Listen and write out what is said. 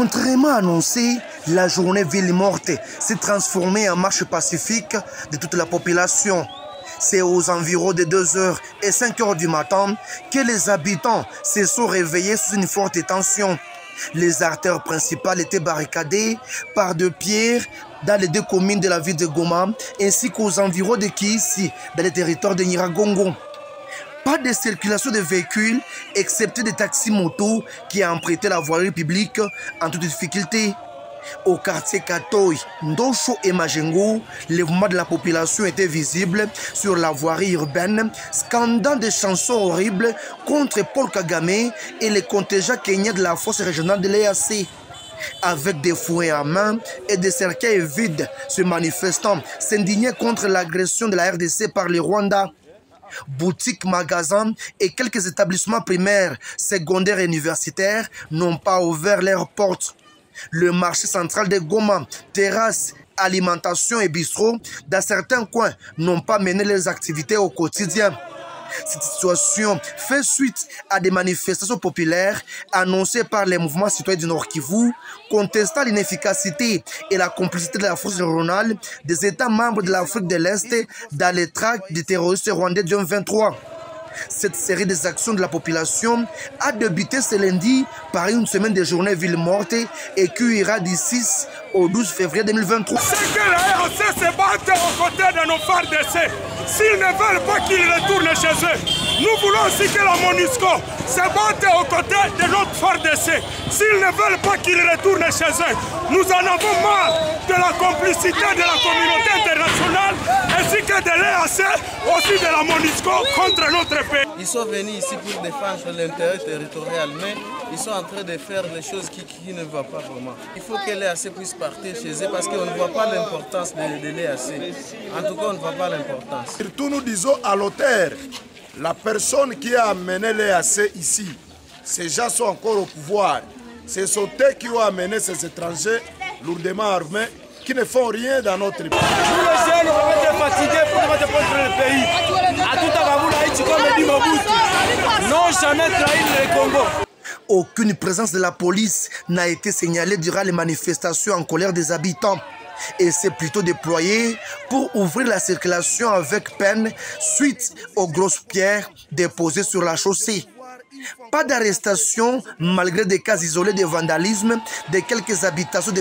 Contrairement à annoncé, la journée ville morte s'est transformée en marche pacifique de toute la population. C'est aux environs de 2h et 5h du matin que les habitants se sont réveillés sous une forte tension. Les artères principales étaient barricadées par deux pierres dans les deux communes de la ville de Goma ainsi qu'aux environs de Kiissi dans le territoire de Nyiragongo. Pas de circulation de véhicules, excepté des taxis-motos qui empruntaient la voirie publique en toute difficulté. Au quartier Katoy, Ndosho et Majengo, les mouvements de la population étaient visibles sur la voirie urbaine, scandant des chansons horribles contre Paul Kagame et les contingents kenyans de la force régionale de l'EAC. Avec des fouets en main et des cercueils vides, ces manifestants s'indignaient contre l'agression de la RDC par le Rwanda. Boutiques, magasins et quelques établissements primaires, secondaires et universitaires n'ont pas ouvert leurs portes. Le marché central de Goma, terrasses, alimentation et bistrots, dans certains coins, n'ont pas mené leurs activités au quotidien. Cette situation fait suite à des manifestations populaires annoncées par les mouvements citoyens du Nord Kivu, contestant l'inefficacité et la complicité de la force régionale des États membres de l'Afrique de l'Est dans les tracts des terroristes rwandais du M23. Cette série des actions de la population a débuté ce lundi par une semaine de journée ville morte et qui ira du 6 au 12 février 2023. C'est que la ROC se battent aux côtés de nos FARDC. S'ils ne veulent pas qu'ils retournent chez eux, nous voulons aussi que la MONUSCO se batte aux côtés de notre FARDC. S'ils ne veulent pas qu'ils retournent chez eux, nous en avons marre de la complicité de la communauté internationale ainsi que de l'EAC, aussi de la MONUSCO contre notre pays. Ils sont venus ici pour défendre l'intérêt territorial, mais ils sont en train de faire les choses qui ne vont pas vraiment. Il faut que l'EAC puisse partir chez eux parce qu'on ne voit pas l'importance de l'EAC. En tout cas, on ne voit pas l'importance. Surtout, nous disons à l'auteur, la personne qui a amené l'EAC ici, ces gens sont encore au pouvoir. Ce sont eux qui ont amené ces étrangers lourdement armés qui ne font rien dans notre pays. Nous les jeunes, on va être fatigués pour nous défendre le pays. À tout à l'heure, Haïti comme dit Mobutu. Non, jamais trahir le Congo. Aucune présence de la police n'a été signalée durant les manifestations en colère des habitants. Et c'est plutôt déployé pour ouvrir la circulation avec peine suite aux grosses pierres déposées sur la chaussée. Pas d'arrestation malgré des cas isolés de vandalisme de quelques habitations de